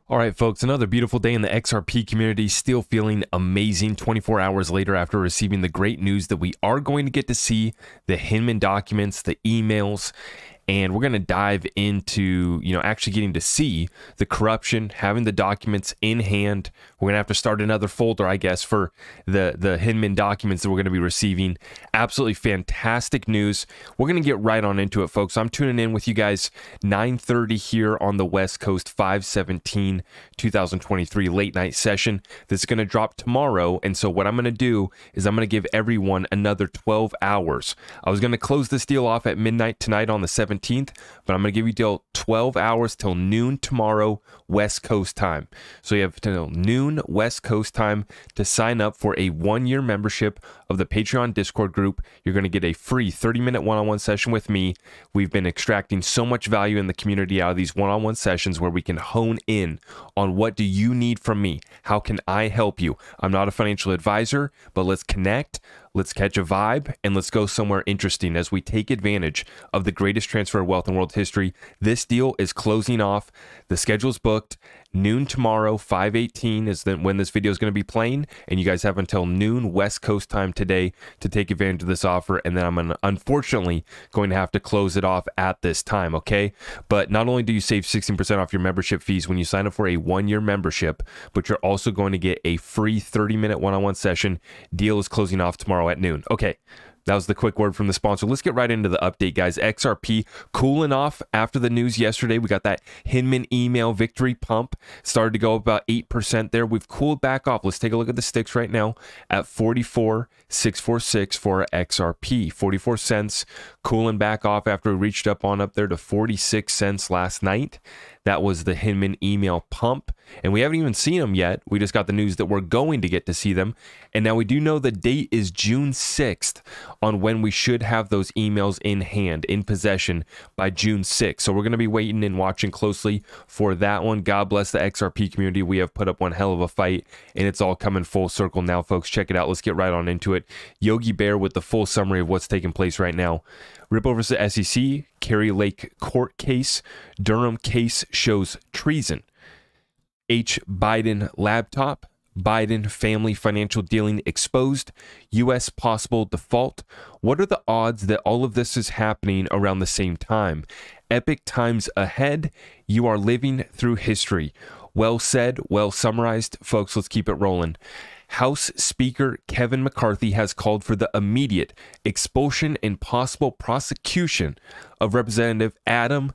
All right, folks, another beautiful day in the XRP community, still feeling amazing 24 hours later after receiving the great news that we are going to get to see the Hinman documents, the emails, and we're going to dive into, actually getting to see the corruption, having the documents in hand. We're going to have to start another folder, I guess, for the Hinman documents that we're going to be receiving. Absolutely fantastic news. We're going to get right on into it, folks. I'm tuning in with you guys 9:30 here on the West Coast, 5/17/2023 late night session. This is going to drop tomorrow, and so what I'm going to do is I'm going to give everyone another 12 hours. I was going to close this deal off at midnight tonight on the 17th, but I'm going to give you till 12 hours till noon tomorrow West Coast time. So you have till noon West Coast time to sign up for a 1-year membership of the Patreon Discord group. You're going to get a free 30-minute one-on-one session with me. We've been extracting so much value in the community out of these one-on-one sessions where we can hone in on what do you need from me? How can I help you? I'm not a financial advisor, but let's connect. Let's catch a vibe, and let's go somewhere interesting as we take advantage of the greatest transfer of wealth in world history. This deal is closing off. The schedule's booked. Noon tomorrow, 5/18 is when this video is going to be playing, and you guys have until noon West Coast time today to take advantage of this offer, and then I'm unfortunately going to have to close it off at this time, okay? But not only do you save 16% off your membership fees when you sign up for a 1-year membership, but you're also going to get a free 30-minute one-on-one session. Deal is closing off tomorrow at noon. Okay. That was the quick word from the sponsor. Let's get right into the update, guys. XRP cooling off after the news yesterday. We got that Hinman email victory pump. Started to go about 8% there. We've cooled back off. Let's take a look at the sticks right now at 44,646 for XRP. 44 cents, cooling back off after we reached up there to 46 cents last night. That was the Hinman email pump. And we haven't even seen them yet. We just got the news that we're going to get to see them. And now we do know the date is June 6th on when we should have those emails in hand, in possession by June 6th. So we're going to be waiting and watching closely for that one. God bless the XRP community. We have put up one hell of a fight, and it's all coming full circle now, folks. Check it out. Let's get right on into it. Yogi Bear with the full summary of what's taking place right now. Ripple versus SEC, Kerry Lake court case, Durham case shows treason. H. Biden laptop, Biden family financial dealing exposed, U.S. possible default. What are the odds that all of this is happening around the same time? Epic times ahead. You are living through history. Well said, well summarized. Folks, let's keep it rolling. House Speaker Kevin McCarthy has called for the immediate expulsion and possible prosecution of Representative Adam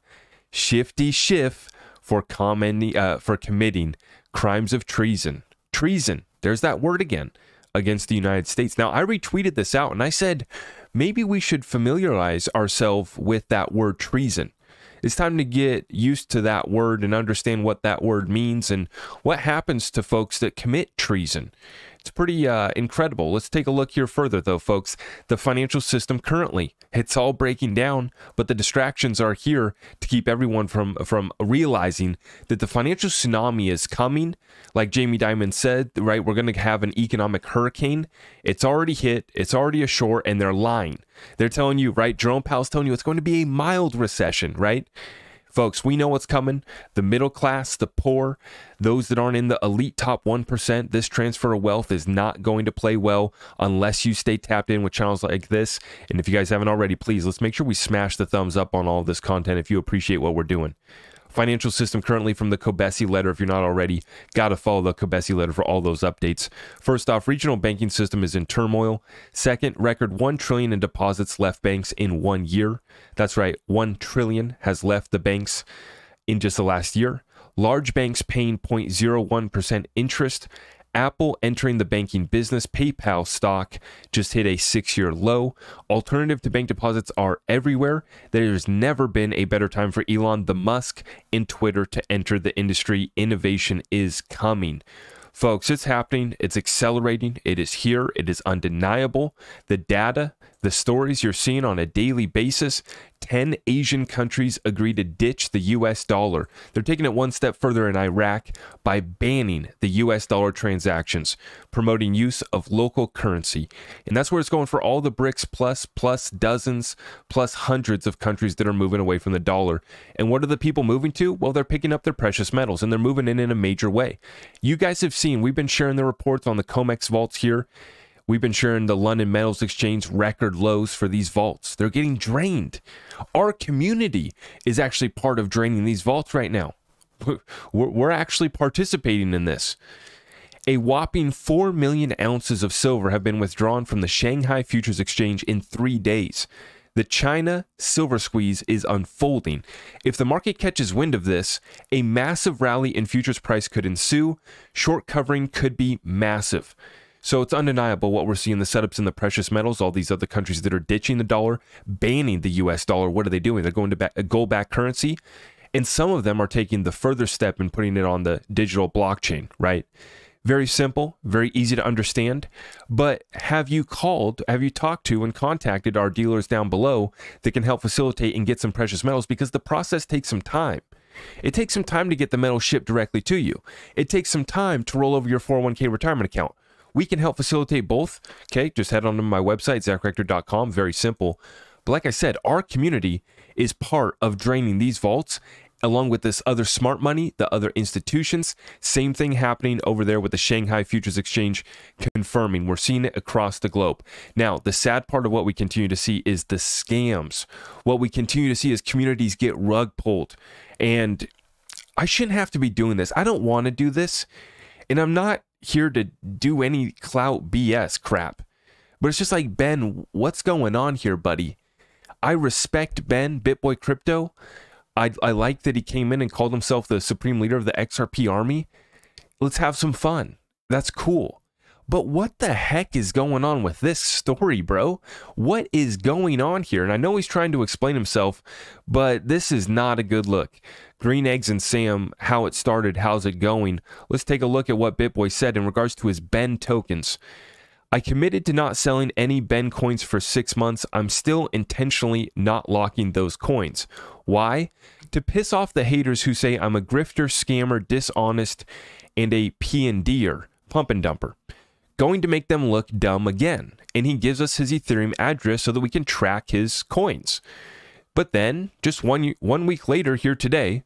Shifty Schiff for committing crimes of treason. Treason, there's that word again, against the United States. Now, I retweeted this out and I said, maybe we should familiarize ourselves with that word treason. It's time to get used to that word and understand what that word means and what happens to folks that commit treason. It's pretty incredible. Let's take a look here further, though, folks. The financial system currently, it's all breaking down, but the distractions are here to keep everyone from realizing that the financial tsunami is coming. Like Jamie Dimon said, right, we're going to have an economic hurricane. It's already hit. It's already ashore, and they're lying. They're telling you, right, Jerome Powell's telling you it's going to be a mild recession, right? Folks, we know what's coming. The middle class, the poor, those that aren't in the elite top 1%, this transfer of wealth is not going to play well unless you stay tapped in with channels like this. And if you guys haven't already, please, let's make sure we smash the thumbs up on all of this content if you appreciate what we're doing. Financial system currently from the Kobesi letter. If you're not already, got to follow the Kobesi letter for all those updates. First off, regional banking system is in turmoil. Second, record $1 trillion in deposits left banks in 1 year. That's right, $1 trillion has left the banks in just the last year. Large banks paying 0.01% interest. Apple entering the banking business. PayPal stock just hit a 6-year low. Alternative to bank deposits are everywhere. There's never been a better time for Elon the Musk and Twitter to enter the industry. Innovation is coming. Folks, it's happening. It's accelerating. It is here. It is undeniable. The data, The stories you're seeing on a daily basis, 10 Asian countries agree to ditch the US dollar. They're taking it one step further in Iraq by banning the US dollar transactions, promoting use of local currency. And that's where it's going for all the BRICS plus dozens, plus hundreds of countries that are moving away from the dollar. And what are the people moving to? Well, they're picking up their precious metals, and they're moving in a major way. You guys have seen, we've been sharing the reports on the COMEX vaults here. We've been sharing the London Metals Exchange record lows for these vaults. They're getting drained. Our community is actually part of draining these vaults right now. We're actually participating in this. A whopping 4 million ounces of silver have been withdrawn from the Shanghai Futures Exchange in 3 days. The China silver squeeze is unfolding. If the market catches wind of this, a massive rally in futures price could ensue. Short covering could be massive. So it's undeniable what we're seeing, the setups in the precious metals, all these other countries that are ditching the dollar, banning the US dollar. What are they doing? They're going to gold-backed currency. And some of them are taking the further step and putting it on the digital blockchain, right? Very simple, very easy to understand. But have you talked to and contacted our dealers down below that can help facilitate and get some precious metals? Because the process takes some time. It takes some time to get the metal shipped directly to you. It takes some time to roll over your 401k retirement account. We can help facilitate both. Okay, just head on to my website, zachrector.com. Very simple. But like I said, our community is part of draining these vaults, along with this other smart money, the other institutions. Same thing happening over there with the Shanghai Futures Exchange confirming. We're seeing it across the globe. Now, the sad part of what we continue to see is the scams. What we continue to see is communities get rug pulled. And I shouldn't have to be doing this. I don't want to do this. And I'm not here to do any clout BS crap. But it's just like, Ben, what's going on here, buddy? I respect Ben, BitBoy Crypto. I like that he came in and called himself the supreme leader of the XRP army. Let's have some fun. That's cool. But what the heck is going on with this story, bro? What is going on here? And I know he's trying to explain himself, but this is not a good look. Green Eggs and Sam, how it started, how's it going? Let's take a look at what BitBoy said in regards to his Ben tokens. I committed to not selling any Ben coins for 6 months. I'm still intentionally not locking those coins. Why? To piss off the haters who say I'm a grifter, scammer, dishonest, and a P&D'er, pump and dumper. Going to make them look dumb again. And he gives us his Ethereum address so that we can track his coins. But then, just one week later here today,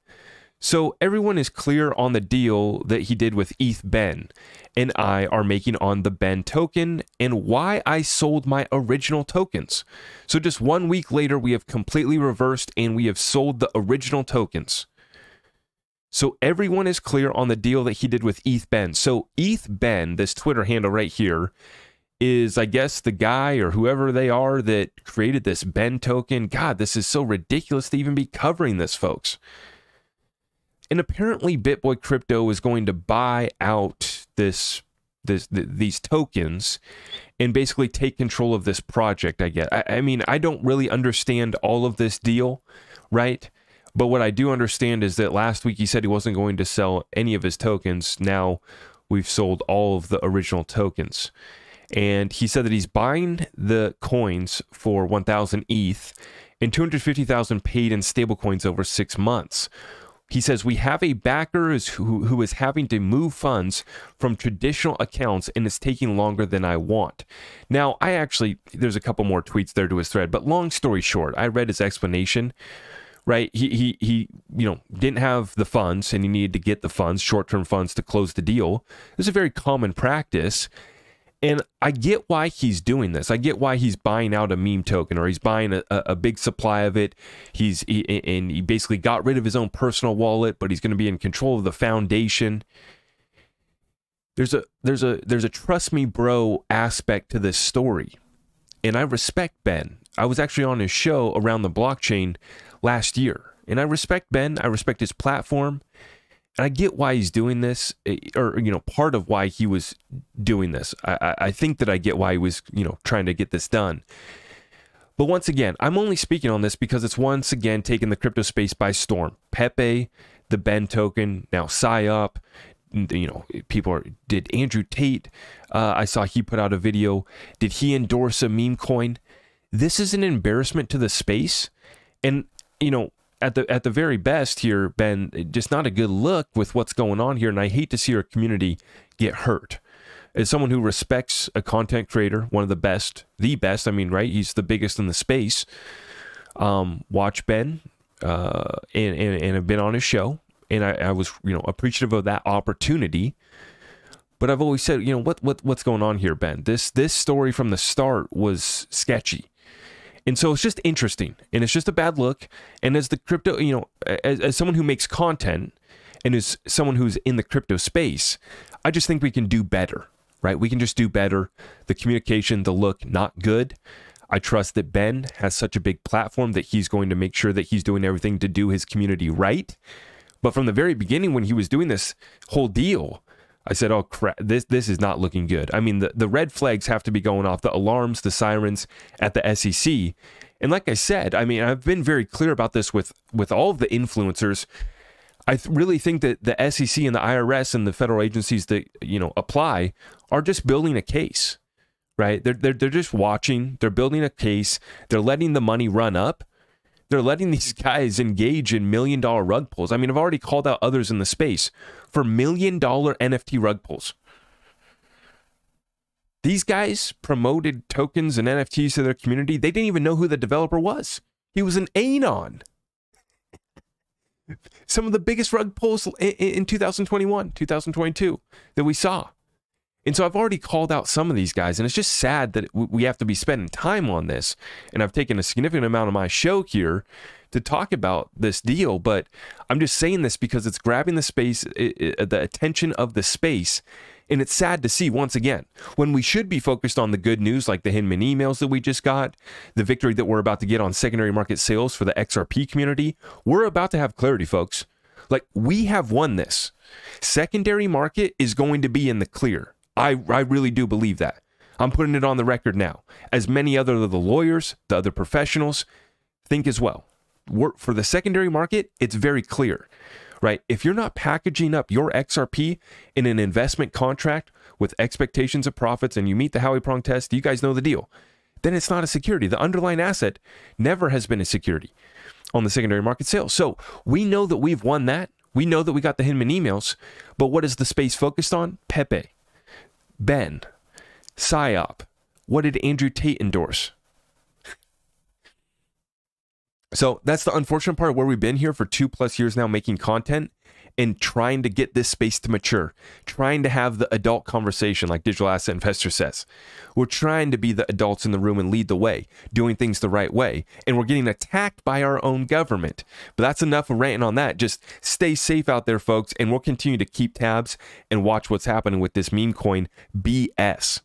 so everyone is clear on the deal that he did with ETHBen and I are making on the Ben token and why I sold my original tokens. So just 1 week later, we have completely reversed and we have sold the original tokens. So everyone is clear on the deal that he did with ETHBen. So ETHBen, this Twitter handle right here, is, I guess, the guy or whoever they are that created this Ben token. God, this is so ridiculous to even be covering this, folks. And apparently BitBoy Crypto is going to buy out these tokens and basically take control of this project, I guess. I mean, I don't really understand all of this deal, right? But what I do understand is that last week he said he wasn't going to sell any of his tokens. Now we've sold all of the original tokens. And he said that he's buying the coins for 1,000 ETH and 250,000 paid in stablecoins over 6 months. He says, we have a backer who is having to move funds from traditional accounts and it's taking longer than I want. Now, there's a couple more tweets there to his thread, but long story short, I read his explanation, right? He didn't have the funds and he needed to get the funds, short-term funds to close the deal. This is a very common practice. And I get why he's doing this. I get why he's buying out a meme token or he's buying a big supply of it. He basically got rid of his own personal wallet, but he's going to be in control of the foundation. There's a trust me bro aspect to this story. And I respect Ben. I was actually on his show around the blockchain last year. And I respect Ben. I respect his platform. And I get why he's doing this, or, part of why he was doing this. I think that I get why he was, trying to get this done. But once again, I'm only speaking on this because it's once again taken the crypto space by storm. Pepe, the Ben token, now PsyOp, did Andrew Tate, I saw he put out a video. Did he endorse a meme coin? This is an embarrassment to the space. And, you know, at the very best here, Ben, just not a good look with what's going on here. And I hate to see our community get hurt. As someone who respects a content creator, one of the best, I mean, right? He's the biggest in the space. Watch Ben and have been on his show. And I was, you know, appreciative of that opportunity. But I've always said, you know, what's going on here, Ben? This story from the start was sketchy. And so it's just interesting, and it's just a bad look. And as the crypto, you know, as someone who makes content and is someone who's in the crypto space, I just think we can do better, right? We can just do better. The communication, the look, not good. I trust that Ben has such a big platform that he's going to make sure that he's doing everything to do his community right. But from the very beginning, when he was doing this whole deal, I said, oh crap, this is not looking good. I mean, the red flags have to be going off, the alarms, the sirens at the SEC. And like I said, I mean, I've been very clear about this with all of the influencers. I really think that the SEC and the IRS and the federal agencies that, you know, apply are just building a case, right? They're just watching, they're building a case, they're letting the money run up. They're letting these guys engage in $1 million rug pulls. I mean, I've already called out others in the space for $1 million NFT rug pulls. These guys promoted tokens and NFTs to their community. They didn't even know who the developer was. He was an anon. Some of the biggest rug pulls in 2021, 2022 that we saw. And so I've already called out some of these guys, and it's just sad that we have to be spending time on this. And I've taken a significant amount of my show here to talk about this deal, but I'm just saying this because it's grabbing the space, the attention of the space. And it's sad to see, once again, when we should be focused on the good news, like the Hinman emails that we just got, the victory that we're about to get on secondary market sales for the XRP community, we're about to have clarity, folks. Like, we have won this. Secondary market is going to be in the clear. I really do believe that. I'm putting it on the record now. As many other of the lawyers, the other professionals think as well. For the secondary market, it's very clear, right? If you're not packaging up your XRP in an investment contract with expectations of profits and you meet the Howey Prong test, you guys know the deal, then it's not a security. The underlying asset never has been a security on the secondary market sale. So we know that we've won that. We know that we got the Hinman emails, but what is the space focused on? Pepe. Ben, PSYOP. What did Andrew Tate endorse? So that's the unfortunate part where we've been here for 2+ years now making content and trying to get this space to mature, trying to have the adult conversation like Digital Asset Investor says. We're trying to be the adults in the room and lead the way, doing things the right way, and we're getting attacked by our own government. But that's enough of ranting on that. Just stay safe out there, folks, and we'll continue to keep tabs and watch what's happening with this meme coin BS.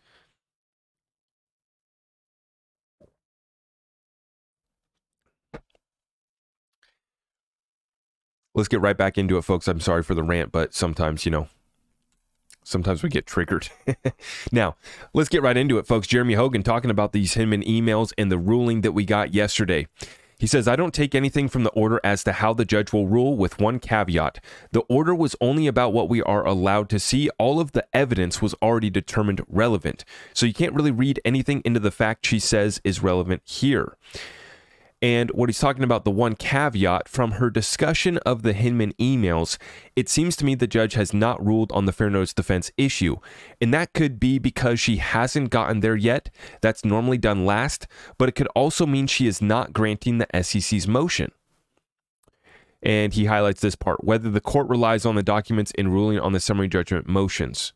Let's get right back into it, folks. I'm sorry for the rant, but sometimes, you know, sometimes we get triggered. Now, let's get right into it, folks. Jeremy Hogan talking about these Hinman emails and the ruling that we got yesterday. He says, I don't take anything from the order as to how the judge will rule, with one caveat. The order was only about what we are allowed to see. All of the evidence was already determined relevant. So you can't really read anything into the fact she says is relevant here. And what he's talking about, the one caveat from her discussion of the Hinman emails, it seems to me the judge has not ruled on the fair notice defense issue. And that could be because she hasn't gotten there yet. That's normally done last, but it could also mean she is not granting the SEC's motion. And he highlights this part, whether the court relies on the documents in ruling on the summary judgment motions.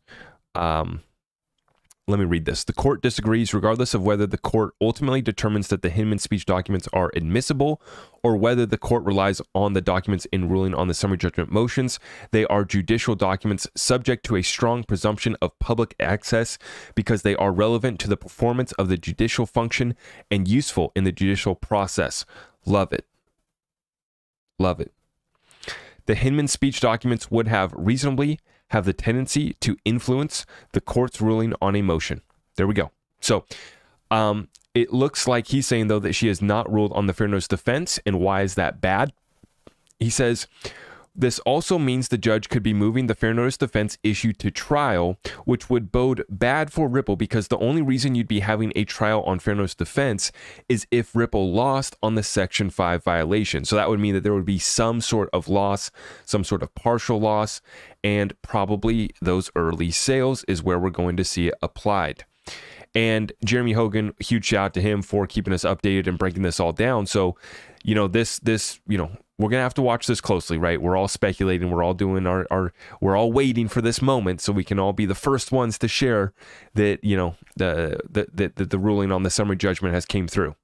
Let me read this. The court disagrees regardless of whether the court ultimately determines that the Hinman speech documents are admissible or whether the court relies on the documents in ruling on the summary judgment motions. They are judicial documents subject to a strong presumption of public access because they are relevant to the performance of the judicial function and useful in the judicial process. Love it. Love it. The Hinman speech documents would have reasonably have the tendency to influence the court's ruling on a motion. There we go. So it looks like he's saying, though, that she has not ruled on the fair notice defense. And why is that bad? He says, This also means the judge could be moving the fair notice defense issue to trial, which would bode bad for Ripple, because the only reason you'd be having a trial on fair notice defense is if Ripple lost on the Section 5 violation. So that would mean that there would be some sort of loss, some sort of partial loss, and probably those early sales is where we're going to see it applied. And Jeremy Hogan, huge shout out to him for keeping us updated and breaking this all down. So, you know, we're going to have to watch this closely, right? We're all speculating. We're all doing we're all waiting for this moment so we can all be the first ones to share that, you know, the ruling on the summary judgment has came through.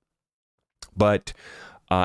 But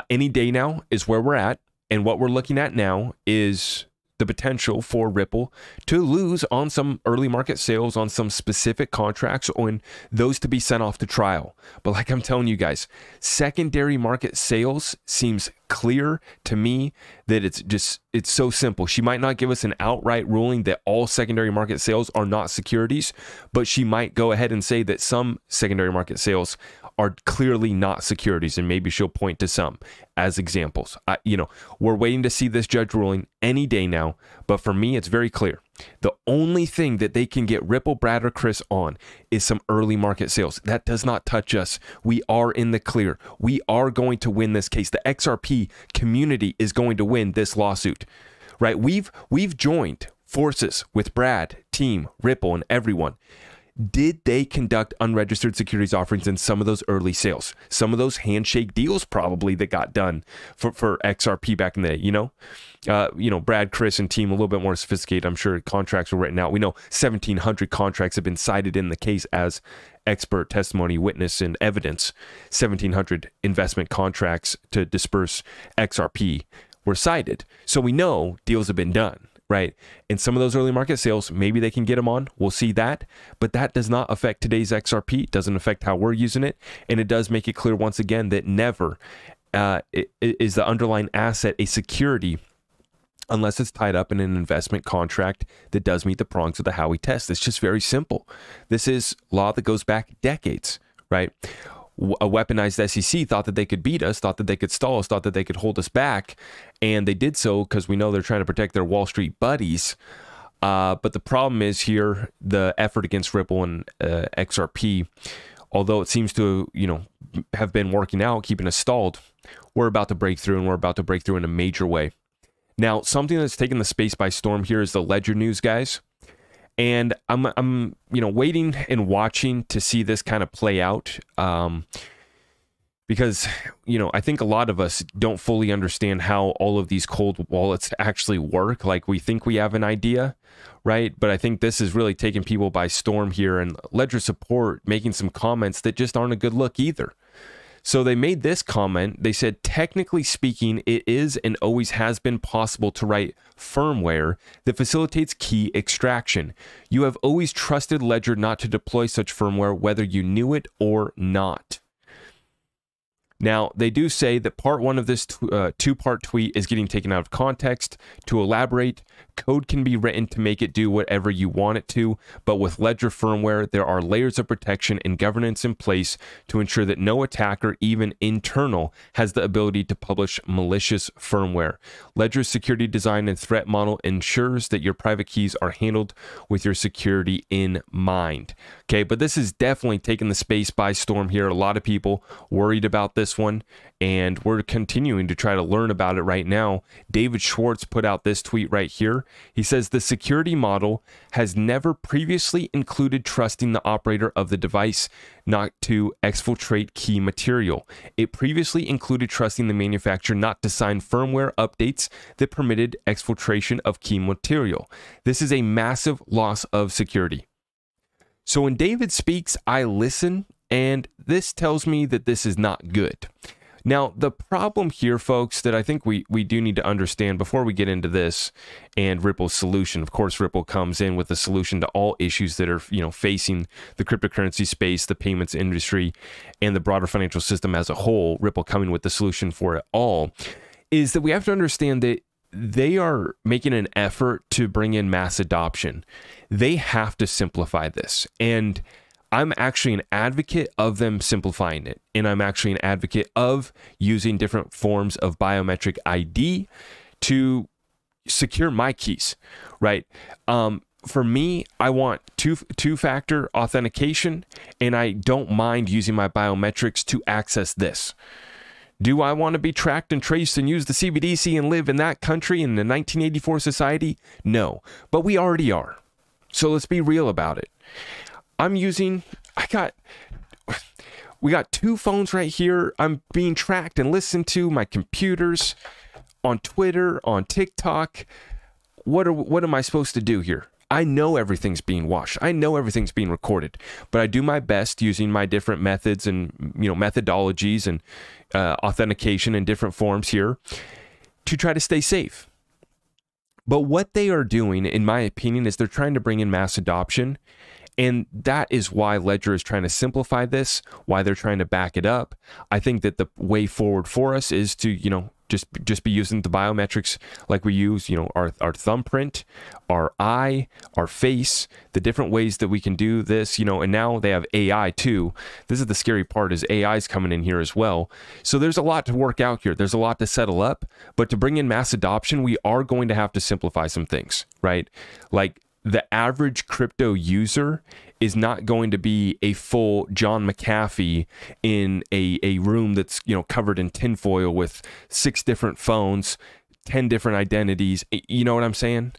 any day now is where we're at. And what we're looking at now is the potential for Ripple to lose on some early market sales on some specific contracts, and those to be sent off to trial. But like I'm telling you guys, secondary market sales seems clear to me that it's so simple. She might not give us an outright ruling that all secondary market sales are not securities, but she might go ahead and say that some secondary market sales are clearly not securities, and maybe she'll point to some as examples. You know, we're waiting to see this judge ruling any day now, but for me, it's very clear. The only thing that they can get Ripple, Brad, or Chris on is some early market sales. That does not touch us. We are in the clear. We are going to win this case. The XRP community is going to win this lawsuit, right? We've joined forces with Brad, team, Ripple, and everyone. Did they conduct unregistered securities offerings in some of those early sales? Some of those handshake deals probably that got done for XRP back in the day, you know, Brad, Chris, and team a little bit more sophisticated. I'm sure contracts were written out. We know 1,700 contracts have been cited in the case as expert testimony, witness, and evidence. 1,700 investment contracts to disperse XRP were cited. So we know deals have been done. Right. And some of those early market sales, maybe they can get them on. We'll see that. But that does not affect today's XRP. It doesn't affect how we're using it. And it does make it clear once again that never is the underlying asset a security unless it's tied up in an investment contract that does meet the prongs of the Howey test. It's just very simple. This is law that goes back decades, right? A weaponized SEC thought that they could beat us, thought that they could stall us, thought that they could hold us back, and they did so because we know they're trying to protect their Wall Street buddies. But the problem is here, the effort against Ripple and XRP, although it seems to, you know, have been working out, keeping us stalled, we're about to break through, and we're about to break through in a major way. Now, something that's taken the space by storm here is the Ledger news, guys. And I'm you know, waiting and watching to see this kind of play out, because, you know, I think a lot of us don't fully understand how all of these cold wallets actually work. Like, we think we have an idea, right? But I think this is really taking people by storm here, and Ledger support making some comments that just aren't a good look either. So they made this comment. They said, technically speaking, it is and always has been possible to write firmware that facilitates key extraction. You have always trusted Ledger not to deploy such firmware, whether you knew it or not. Now, they do say that part one of this two-part tweet is getting taken out of context. To elaborate, code can be written to make it do whatever you want it to, but with Ledger firmware, there are layers of protection and governance in place to ensure that no attacker, even internal, has the ability to publish malicious firmware. Ledger's security design and threat model ensures that your private keys are handled with your security in mind. Okay, but this is definitely taking the space by storm here. A lot of people worried about this one, and we're continuing to try to learn about it right now. David Schwartz put out this tweet right here. He says the security model has never previously included trusting the operator of the device not to exfiltrate key material. It previously included trusting the manufacturer not to sign firmware updates that permitted exfiltration of key material. This is a massive loss of security. So when David speaks, I listen, and this tells me that this is not good. Now, the problem here, folks, that I think we do need to understand before we get into this and Ripple's solution. Of course, Ripple comes in with a solution to all issues that are, you know, facing the cryptocurrency space, the payments industry, and the broader financial system as a whole. Ripple coming with the solution for it all, is that we have to understand that they are making an effort to bring in mass adoption. They have to simplify this. And I'm actually an advocate of them simplifying it. And I'm actually an advocate of using different forms of biometric ID to secure my keys, right? For me, I want two-factor authentication, and I don't mind using my biometrics to access this. Do I want to be tracked and traced and use the CBDC and live in that country in the 1984 society? No, but we already are. So let's be real about it. We got two phones right here. I'm being tracked and listened to, my computers, on Twitter, on TikTok. What am I supposed to do here? I know everything's being watched. I know everything's being recorded, but I do my best using my different methods and methodologies and authentication in different forms here to try to stay safe. But what they are doing, in my opinion, is they're trying to bring in mass adoption. And that is why Ledger is trying to simplify this, why they're trying to back it up. I think that the way forward for us is to, just be using the biometrics like we use, our thumbprint, our eye, our face, the different ways that we can do this, and now they have AI too. This is the scary part, is AI is coming in here as well. So there's a lot to work out here. There's a lot to settle up, but to bring in mass adoption, we are going to have to simplify some things, right? Like, the average crypto user is not going to be a full John McAfee in a room that's, covered in tinfoil with 6 different phones, 10 different identities. You know what I'm saying?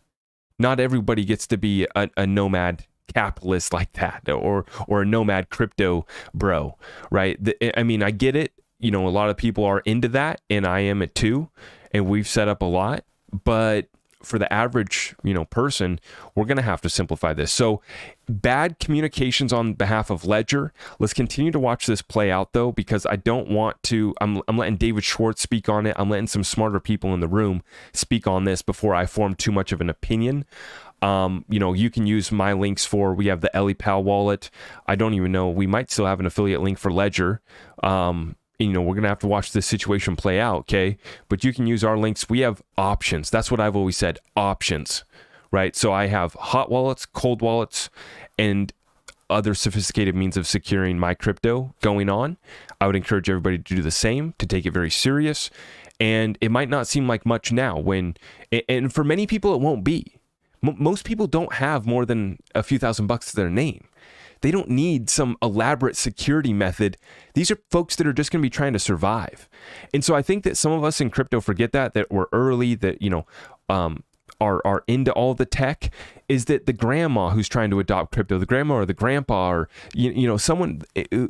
Not everybody gets to be a nomad capitalist like that, or a nomad crypto bro, right? I get it. A lot of people are into that, and I am it too. And we've set up a lot, but for the average, person, we're going to have to simplify this. So bad communications on behalf of Ledger. Let's continue to watch this play out though, because I don't want to, I'm letting David Schwartz speak on it. I'm letting some smarter people in the room speak on this before I form too much of an opinion. You can use my links we have the ETHBen wallet. I don't even know. We might still have an affiliate link for Ledger. We're going to have to watch this situation play out, okay? But you can use our links. We have options. That's what I've always said, options, right? So I have hot wallets, cold wallets, and other sophisticated means of securing my crypto going on. I would encourage everybody to do the same, to take it very serious. And it might not seem like much now and for many people, it won't be. Most people don't have more than a few $1,000 to their name. They don't need some elaborate security method. These are folks that are just going to be trying to survive. And so I think that some of us in crypto forget that we're early, that, are into all the tech, is that the grandma who's trying to adopt crypto, the grandma or the grandpa, or, someone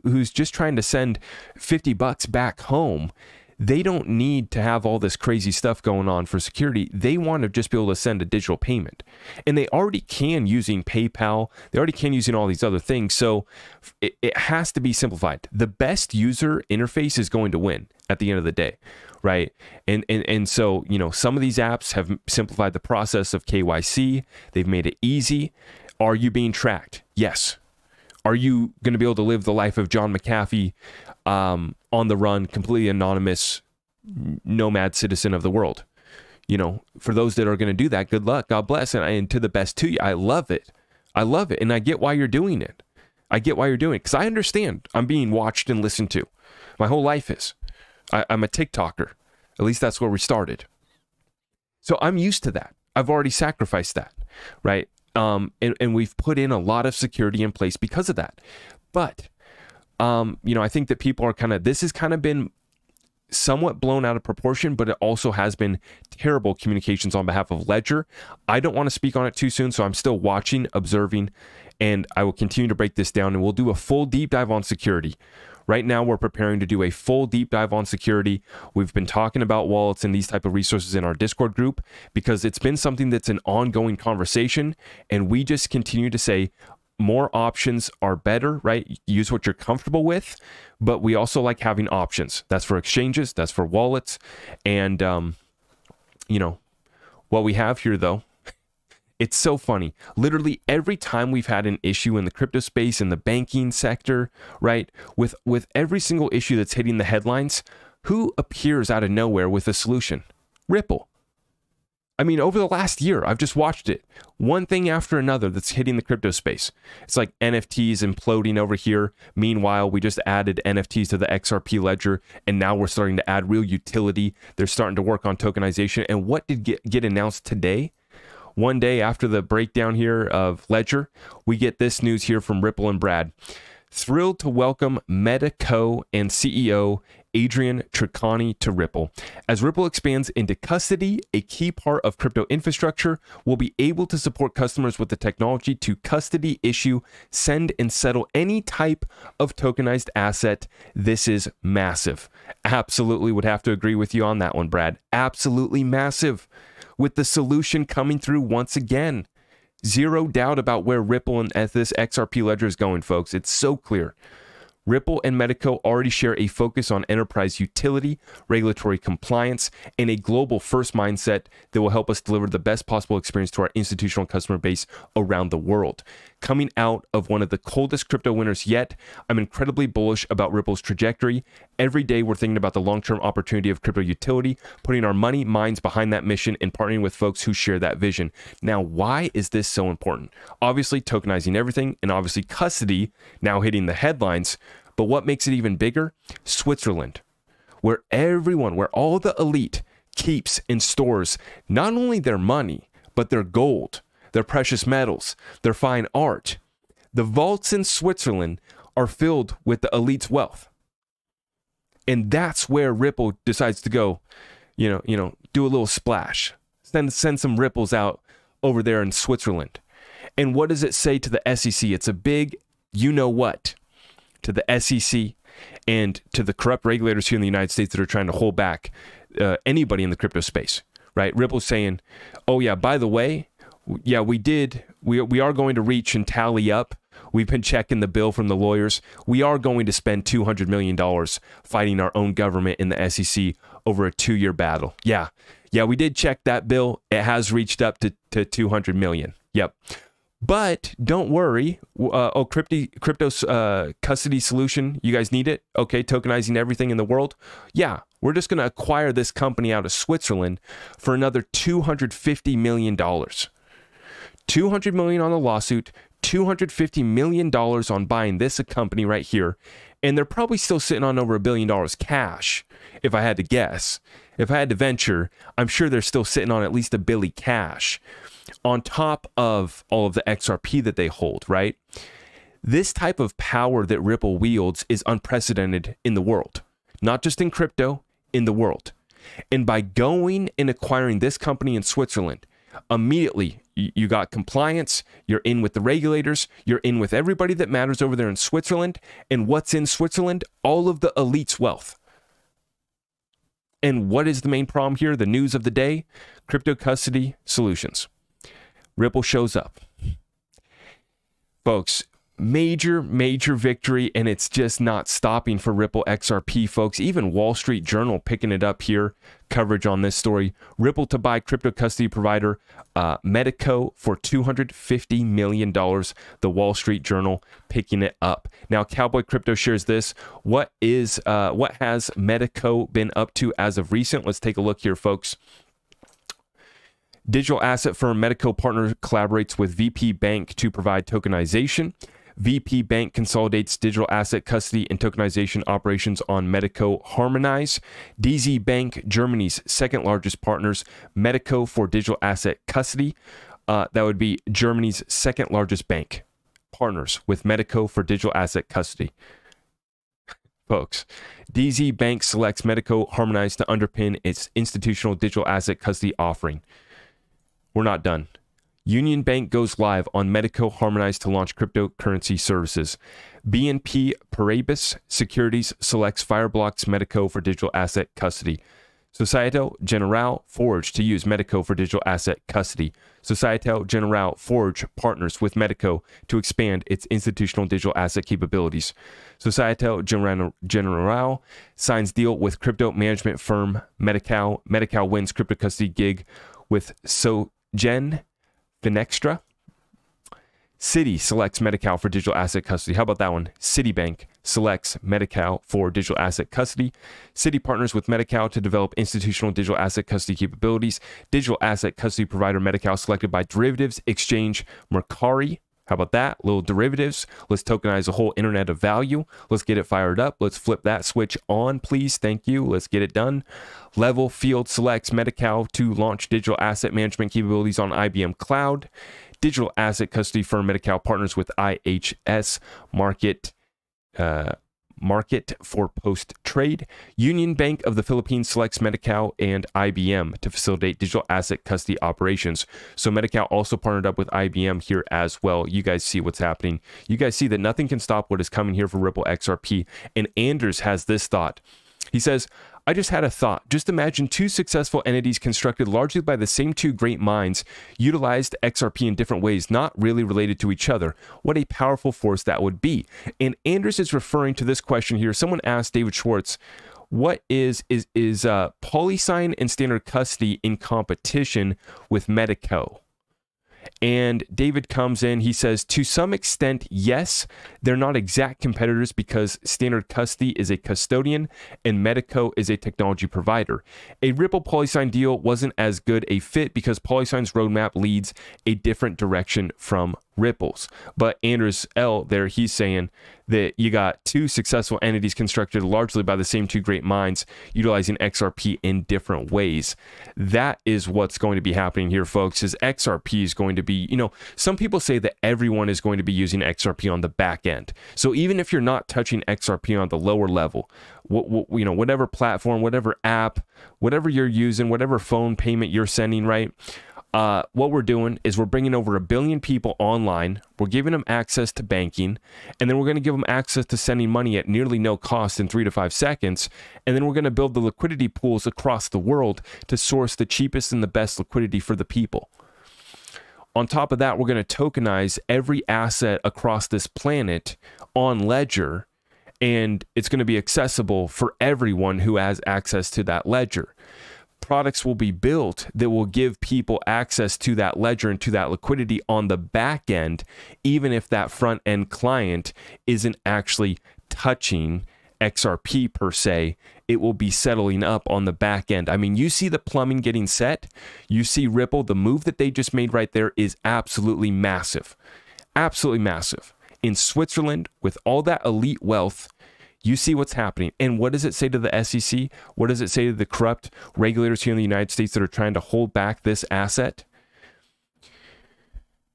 who's just trying to send $50 back home, they don't need to have all this crazy stuff going on for security. They want to just be able to send a digital payment. And they already can using PayPal. They already can using all these other things. So it has to be simplified. The best user interface is going to win at the end of the day, right? And so, some of these apps have simplified the process of KYC. They've made it easy. Are you being tracked? Yes. Are you going to be able to live the life of John McAfee on the run, completely anonymous, nomad citizen of the world? For those that are going to do that, good luck. God bless. And to the best to you. I love it. I love it. And I get why you're doing it. I get why you're doing it, because I understand I'm being watched and listened to. My whole life is. I'm a TikToker. At least that's where we started. So I'm used to that. I've already sacrificed that, right? And we've put in a lot of security in place because of that. But, I think that people are this has kind of been somewhat blown out of proportion, but it also has been terrible communications on behalf of Ledger. I don't want to speak on it too soon, so I'm still watching, observing, and I will continue to break this down, and we'll do a full deep dive on security. Right now, we're preparing to do a full deep dive on security. We've been talking about wallets and these type of resources in our Discord group because it's been something that's an ongoing conversation, and we just continue to say more options are better, right? Use what you're comfortable with, but we also like having options. That's for exchanges, that's for wallets, and what we have here though, it's so funny. Literally every time we've had an issue in the crypto space, in the banking sector, right? With every single issue that's hitting the headlines, who appears out of nowhere with a solution? Ripple. I mean, over the last year, I've just watched it. One thing after another that's hitting the crypto space. It's like NFTs imploding over here. Meanwhile, we just added NFTs to the XRP Ledger, and now we're starting to add real utility. They're starting to work on tokenization. And what did get announced today? One day after the breakdown here of Ledger, we get this news here from Ripple and Brad. Thrilled to welcome Meta Co. and CEO Adrian Treccani to Ripple. As Ripple expands into custody, a key part of crypto infrastructure, will be able to support customers with the technology to custody, issue, send, and settle any type of tokenized asset. This is massive. Absolutely would have to agree with you on that one, Brad. Absolutely massive. With the solution coming through once again. Zero doubt about where Ripple and this XRP Ledger is going, folks. It's so clear. Ripple and Medico already share a focus on enterprise utility, regulatory compliance, and a global first mindset that will help us deliver the best possible experience to our institutional customer base around the world. Coming out of one of the coldest crypto winters yet, I'm incredibly bullish about Ripple's trajectory. Every day we're thinking about the long-term opportunity of crypto utility, putting our money, minds behind that mission, and partnering with folks who share that vision. Now, why is this so important? Obviously, tokenizing everything, and obviously custody now hitting the headlines. But what makes it even bigger? Switzerland, where all the elite keeps and stores not only their money, but their gold, their precious metals, their fine art. The vaults in Switzerland are filled with the elite's wealth. And that's where Ripple decides to go, do a little splash, send some ripples out over there in Switzerland. And what does it say to the SEC? It's a big you-know-what to the SEC and to the corrupt regulators here in the United States that are trying to hold back anybody in the crypto space, right? Ripple's saying, oh yeah, by the way, yeah, we are going to reach and tally up. We've been checking the bill from the lawyers. We are going to spend $200 million fighting our own government in the SEC over a 2-year battle. Yeah, we did check that bill. It has reached up to $200 million. Yep. But don't worry. Crypto's custody solution, you guys need it? Okay, tokenizing everything in the world. Yeah, we're just going to acquire this company out of Switzerland for another $250 million. $200 million on the lawsuit, $250 million on buying this company right here. And they're probably still sitting on over $1 billion cash, if I had to guess. If I had to venture, I'm sure they're still sitting on at least $1 billion cash, on top of all of the XRP that they hold, right? This type of power that Ripple wields is unprecedented in the world, not just in crypto, in the world. And by going and acquiring this company in Switzerland, immediately you got compliance, you're in with the regulators, you're in with everybody that matters over there in Switzerland. And what's in Switzerland? All of the elite's wealth. And what is the main problem here? The news of the day? Crypto custody solutions. Ripple shows up. Folks, major victory, and it's just not stopping for Ripple XRP, folks. Even Wall Street Journal picking it up here, coverage on this story. Ripple to buy crypto custody provider Medico for $250 million. The Wall Street Journal picking it up. Now, Cowboy Crypto shares this. What has Medico been up to as of recent? Let's take a look here, folks. Digital asset firm Medico Partner collaborates with VP Bank to provide tokenization. VP Bank consolidates digital asset custody and tokenization operations on Medico Harmonize. DZ Bank, Germany's second largest partners, Medico for digital asset custody. That would be Germany's second largest bank. Partners with Medico for digital asset custody. Folks, DZ Bank selects Medico Harmonize to underpin its institutional digital asset custody offering. We're not done. Union Bank goes live on Medico Harmonize to launch cryptocurrency services. BNP Paribas Securities selects Fireblocks Medico for digital asset custody. Societe Generale Forge to use Medico for digital asset custody. Societe Generale Forge partners with Medico to expand its institutional digital asset capabilities. Societe Generale signs deal with crypto management firm Medical. Medical wins crypto custody gig with Sogen Finextra. Citi selects Medical for digital asset custody. How about that one? Citibank selects Medi-Cal for digital asset custody. Citi partners with Medi-Cal to develop institutional digital asset custody capabilities. Digital asset custody provider Medi-Cal selected by derivatives exchange Mercari. How about that? Little derivatives. Let's tokenize the whole internet of value. Let's get it fired up. Let's flip that switch on, please. Thank you. Let's get it done. Level Field selects Medi-Cal to launch digital asset management capabilities on IBM Cloud. Digital asset custody firm Medi-Cal partners with IHS Market for post-trade. Union Bank of the Philippines selects Medi-Cal and IBM to facilitate digital asset custody operations. So Medi-Cal also partnered up with IBM here as well. You guys see what's happening. You guys see that nothing can stop what is coming here for Ripple XRP. And Anders has this thought. He says, I just had a thought. Just imagine two successful entities constructed largely by the same two great minds, utilized XRP in different ways, not really related to each other. What a powerful force that would be. And Anders is referring to this question here. Someone asked David Schwartz, what is Polysyn and standard custody in competition with Medi-Cal? And David comes in, he says, to some extent, yes, they're not exact competitors because standard custody is a custodian and Medi-Cal is a technology provider. A Ripple Polysyn deal wasn't as good a fit because Polysyn's roadmap leads a different direction from Ripple's. But Anders L there, he's saying that you got two successful entities constructed largely by the same two great minds, utilizing XRP in different ways. That is what's going to be happening here, folks, is XRP is going to be, you know, some people say that everyone is going to be using XRP on the back end. So even if you're not touching XRP on the lower level, you know, whatever platform, whatever app, whatever you're using, whatever phone payment you're sending, right? What we're doing is we're bringing over 1 billion people online. We're giving them access to banking, and then we're going to give them access to sending money at nearly no cost in 3 to 5 seconds. And then we're going to build the liquidity pools across the world to source the cheapest and the best liquidity for the people. On top of that, we're going to tokenize every asset across this planet on Ledger, and it's going to be accessible for everyone who has access to that ledger. Products will be built that will give people access to that ledger and to that liquidity on the back end, even if that front end client isn't actually touching XRP per se. It will be settling up on the back end. I mean, you see the plumbing getting set. You see Ripple, the move that they just made right there is absolutely massive. Absolutely massive. In Switzerland, with all that elite wealth, you see what's happening. And what does it say to the SEC? What does it say to the corrupt regulators here in the United States that are trying to hold back this asset?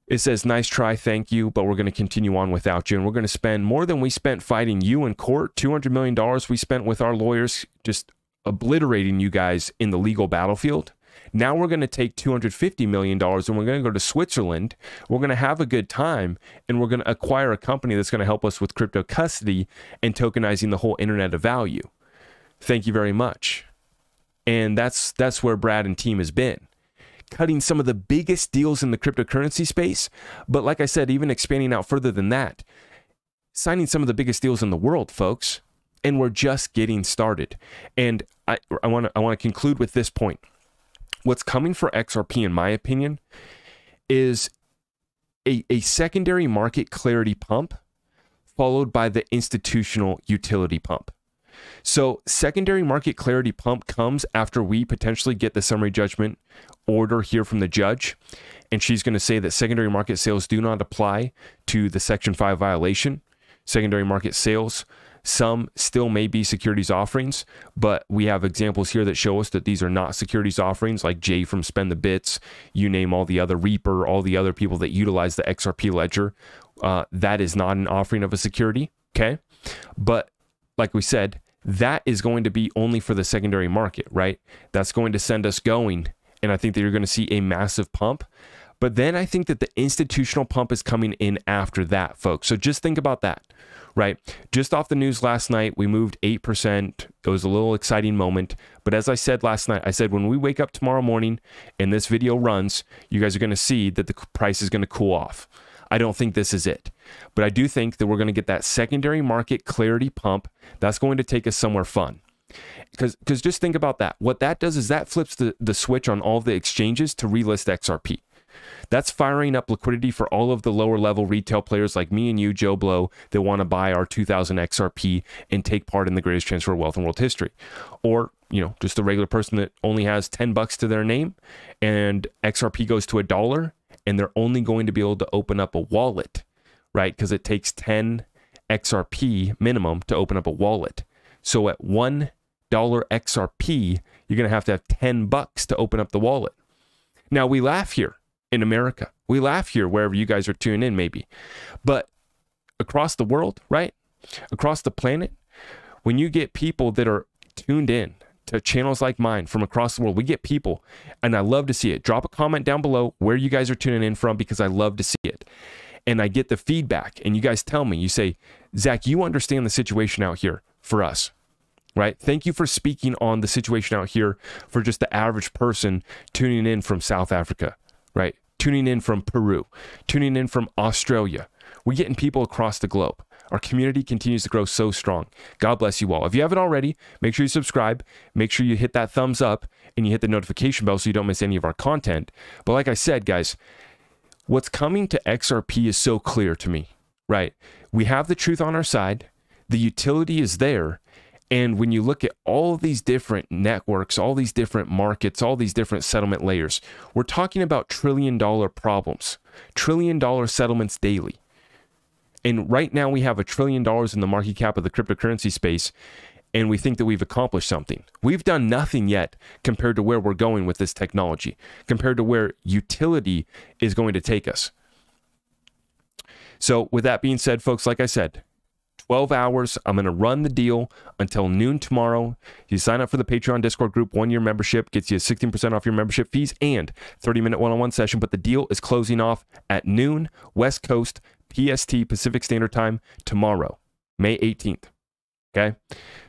It says, nice try, thank you, but we're going to continue on without you. And we're going to spend more than we spent fighting you in court. $200 million we spent with our lawyers just obliterating you guys in the legal battlefield. Now we're going to take $250 million and we're going to go to Switzerland. We're going to have a good time and we're going to acquire a company that's going to help us with crypto custody and tokenizing the whole internet of value. Thank you very much. And that's where Brad and team has been. Cutting some of the biggest deals in the cryptocurrency space. But like I said, even expanding out further than that, signing some of the biggest deals in the world, folks. And we're just getting started. And I want to conclude with this point. What's coming for XRP, in my opinion, is a secondary market clarity pump followed by the institutional utility pump. So secondary market clarity pump comes after we potentially get the summary judgment order here from the judge. And she's going to say that secondary market sales do not apply to the Section 5 violation. Secondary market sales, some still may be securities offerings, but we have examples here that show us that these are not securities offerings, like Jay from Spend the Bits, you name all the other Reaper, all the other people that utilize the XRP Ledger. That is not an offering of a security, okay? But like we said, that is going to be only for the secondary market, right? That's going to send us going, and I think that you're going to see a massive pump. But then I think that the institutional pump is coming in after that, folks. So just think about that, right? Just off the news last night, we moved 8%. It was a little exciting moment. But as I said last night, I said when we wake up tomorrow morning and this video runs, you guys are going to see that the price is going to cool off. I don't think this is it. But I do think that we're going to get that secondary market clarity pump. That's going to take us somewhere fun. Because just think about that. What that does is that flips the switch on all of the exchanges to relist XRP. That's firing up liquidity for all of the lower level retail players like me and you, Joe Blow, that want to buy our 2000 XRP and take part in the greatest transfer of wealth in world history. Or, you know, just a regular person that only has 10 bucks to their name and XRP goes to $1 and they're only going to be able to open up a wallet, right? Because it takes 10 XRP minimum to open up a wallet. So at $1 XRP, you're going to have 10 bucks to open up the wallet. Now, we laugh here in America. We laugh here wherever you guys are tuning in, maybe. But across the world, right? Across the planet, when you get people that are tuned in to channels like mine from across the world, we get people, and I love to see it. Drop a comment down below where you guys are tuning in from, because I love to see it. And I get the feedback, and you guys tell me, you say, Zach, you understand the situation out here for us, right? Thank you for speaking on the situation out here for just the average person tuning in from South Africa, right? Tuning in from Peru, tuning in from Australia. We're getting people across the globe. Our community continues to grow so strong. God bless you all. If you haven't already, make sure you subscribe. Make sure you hit that thumbs up and you hit the notification bell so you don't miss any of our content. But like I said, guys, what's coming to XRP is so clear to me, right? We have the truth on our side. The utility is there. And when you look at all of these different networks, all these different markets, all these different settlement layers, we're talking about trillion-dollar problems, trillion-dollar settlements daily. And right now we have $1 trillion in the market cap of the cryptocurrency space, and we think that we've accomplished something. We've done nothing yet compared to where we're going with this technology, compared to where utility is going to take us. So with that being said, folks, like I said, 12 hours. I'm going to run the deal until noon tomorrow. You sign up for the Patreon Discord group, 1-year membership gets you 16% off your membership fees and 30-minute one-on-one session. But the deal is closing off at noon, West Coast, PST, Pacific Standard Time, tomorrow, May 18th. Okay,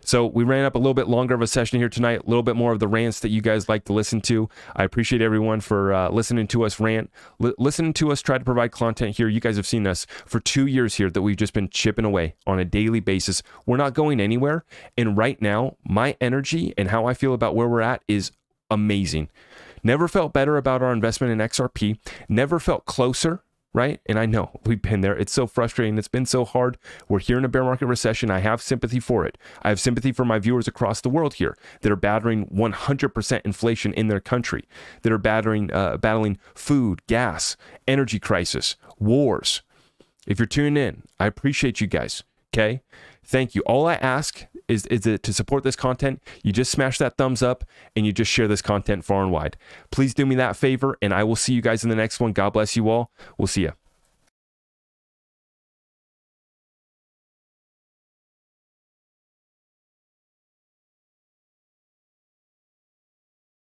so we ran up a little bit longer of a session here tonight, a little bit more of the rants that you guys like to listen to. I appreciate everyone for listening to us rant, listening to us try to provide content here. You guys have seen us for 2 years here that we've just been chipping away on a daily basis. We're not going anywhere. And right now, my energy and how I feel about where we're at is amazing. Never felt better about our investment in XRP. Never felt closer. Right? And I know we've been there. It's so frustrating. It's been so hard. We're here in a bear market recession. I have sympathy for it. I have sympathy for my viewers across the world here that are battering 100% inflation in their country, that are battling food, gas, energy crisis, wars. If you're tuning in, I appreciate you guys. Okay? Thank you. All I ask is that to support this content, you just smash that thumbs up and you just share this content far and wide. Please do me that favor, and I will see you guys in the next one. God bless you all. We'll see you.